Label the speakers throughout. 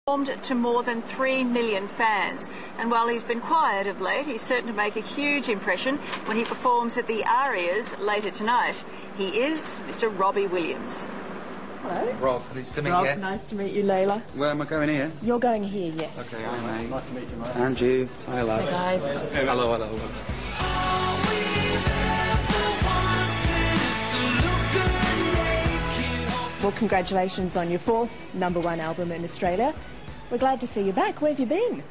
Speaker 1: Performed to more than 3 million fans, and while he's been quiet of late, he's certain to make a huge impression when he performs at the Arias later tonight. He is Mr. Robbie Williams.
Speaker 2: Hello.
Speaker 3: Rob, pleased to meet
Speaker 2: Rob,
Speaker 3: you.
Speaker 2: nice to meet you, Layla.
Speaker 3: Where am I going here?
Speaker 2: You're going here, yes.
Speaker 3: Okay, hi mate.
Speaker 4: Nice to meet you, mate.
Speaker 3: And you. Hi lads.
Speaker 2: Hey guys.
Speaker 3: Hello, hello.
Speaker 2: Well, congratulations on your 4th #1 album in Australia. We're glad to see you back. Where have you been?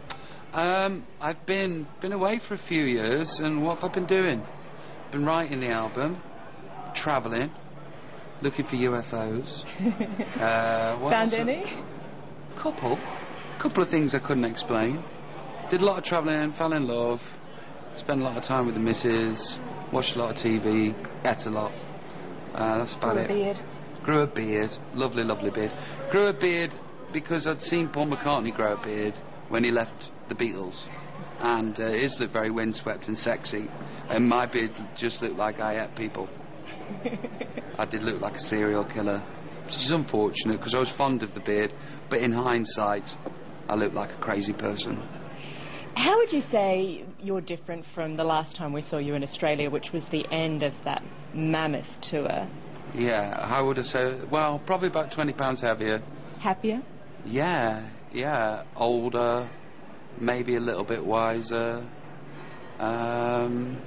Speaker 3: I've been away for a few years, and what have I been doing? Been writing the album, travelling, looking for UFOs.
Speaker 2: Found any?
Speaker 3: Couple of things I couldn't explain. Did a lot of travelling, fell in love, spent a lot of time with the missus, watched a lot of TV, ate a lot. That's about it.
Speaker 2: Beard.
Speaker 3: Grew a beard, lovely, lovely beard. Grew a beard because I'd seen Paul McCartney grow a beard when he left the Beatles, and his looked very windswept and sexy, and my beard just looked like I ate people. I did look like a serial killer, which is unfortunate because I was fond of the beard, but in hindsight, I looked like a crazy person.
Speaker 2: How would you say you're different from the last time we saw you in Australia, which was the end of that mammoth tour?
Speaker 3: Yeah, how would I say? Well, probably about 20 pounds heavier.
Speaker 2: Happier?
Speaker 3: Yeah. Older, maybe a little bit wiser. I'm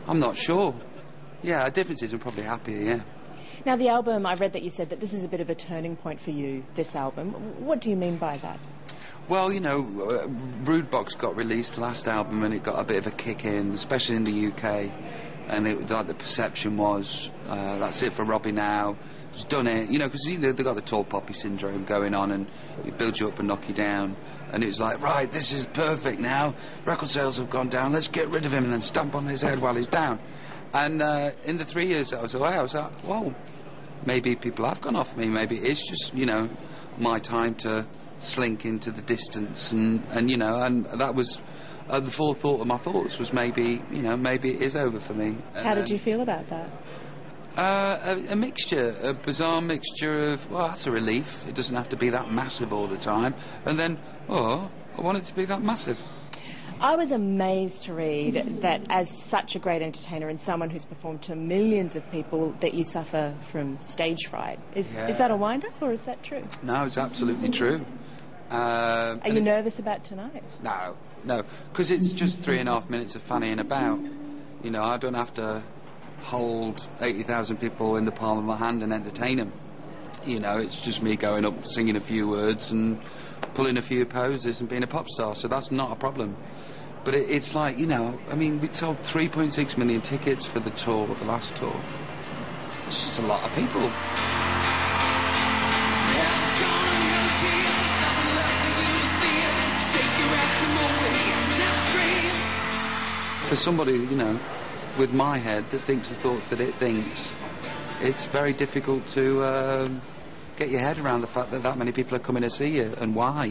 Speaker 3: not sure. Yeah, the difference is I'm probably happier, yeah.
Speaker 2: Now, the album, I read that you said that this is a bit of a turning point for you, this album. What do you mean by that?
Speaker 3: Well, you know, Rude Box got released, the last album, and it got a bit of a kick in, especially in the UK. And the perception was, that's it for Robbie now. He's done it, you know, because they've got the tall poppy syndrome going on, and it builds you up and knock you down. And it was like, right, this is perfect now. Record sales have gone down. Let's get rid of him and then stamp on his head while he's down. And in the 3 years that I was away, I was like, well, maybe people have gone off me. Maybe it's just, you know, my time to slink into the distance, and you know, and that was the forethought of my thoughts was maybe, you know, maybe it is over for me.
Speaker 2: How did you feel about that?
Speaker 3: A mixture, a bizarre mixture of, well, that's a relief. It doesn't have to be that massive all the time. And then, oh, I want it to be that massive.
Speaker 2: I was amazed to read that as such a great entertainer and someone who's performed to millions of people, that you suffer from stage fright. Is that a wind-up, or is that true?
Speaker 3: No, it's absolutely true.
Speaker 2: Are you nervous about tonight?
Speaker 3: No, because it's just 3.5 minutes of fannying about. You know, I don't have to hold 80,000 people in the palm of my hand and entertain them. You know, it's just me going up, singing a few words and pulling a few poses and being a pop star, so that's not a problem. But it's like, you know, I mean, we sold 3.6 million tickets for the tour, the last tour. It's just a lot of people. For somebody, you know, with my head that thinks the thoughts that it thinks, it's very difficult to get your head around the fact that that many people are coming to see you, and why,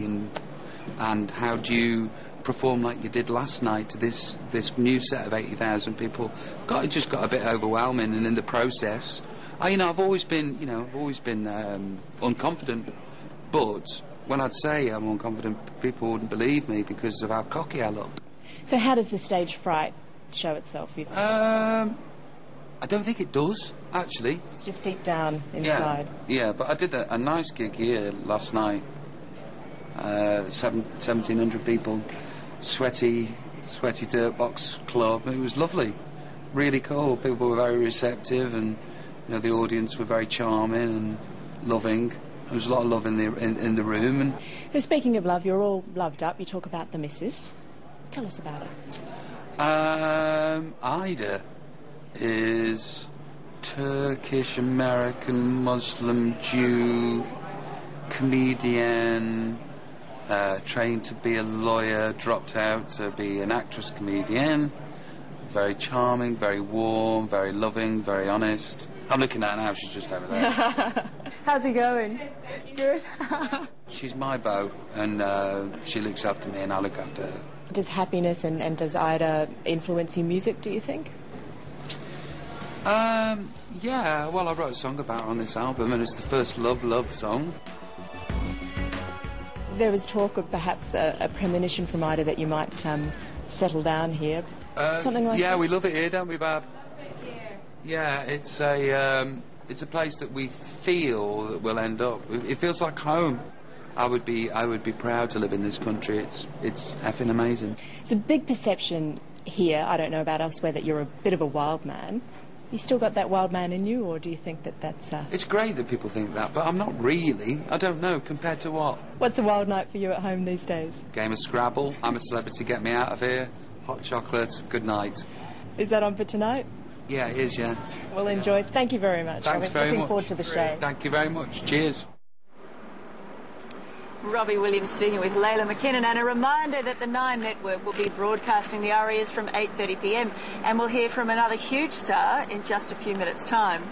Speaker 3: and how do you perform like you did last night to this new set of 80,000 people. It just got a bit overwhelming, and in the process, I've always been unconfident, but when I'd say I'm unconfident, people wouldn't believe me because of how cocky I looked.
Speaker 2: So how does the stage fright show itself?
Speaker 3: I don't think it does, actually.
Speaker 2: It's just deep down inside.
Speaker 3: Yeah, but I did a nice gig here last night. 1,700 people, sweaty dirt box club. It was lovely, really cool. People were very receptive, and you know, the audience were very charming and loving. There was a lot of love in the room. And
Speaker 2: so speaking of love, you're all loved up. You talk about the missus. Tell us about it.
Speaker 3: Ida is Turkish, American, Muslim, Jew, comedian, trained to be a lawyer, dropped out to be an actress comedian. Very charming, very warm, very loving, very honest. I'm looking at her now, she's just over there.
Speaker 2: How's it going? Good.
Speaker 3: She's my beau, and she looks after me and I look after her.
Speaker 2: Does happiness and does Ida influence your music, do you think?
Speaker 3: Yeah, well, I wrote a song about her on this album, and it's the first love song.
Speaker 2: There was talk of perhaps a premonition from Ida that you might settle down here. Something like that?
Speaker 3: Yeah, we love it here, don't we, Bab? Yeah, it's a place that we feel that we'll end up. It feels like home. I would be proud to live in this country. It's effing amazing.
Speaker 2: It's a big perception here, I don't know about elsewhere, that you're a bit of a wild man. You still got that wild man in you, or do you think that that's...
Speaker 3: It's great that people think that, but I'm not really. I don't know, compared to what?
Speaker 2: What's a wild night for you at home these days?
Speaker 3: Game of Scrabble, I'm a Celebrity, get me out of here, hot chocolate, good night.
Speaker 2: Is that on for tonight?
Speaker 3: Yeah, it is, yeah.
Speaker 2: Well, enjoy. Thank you very much.
Speaker 3: Thanks very much.
Speaker 2: Looking forward to the show.
Speaker 3: Thank you very much. Cheers.
Speaker 1: Robbie Williams speaking with Layla McKinnon, and a reminder that the 9 Network will be broadcasting the Arias from 8:30 p.m, and we'll hear from another huge star in just a few minutes' time.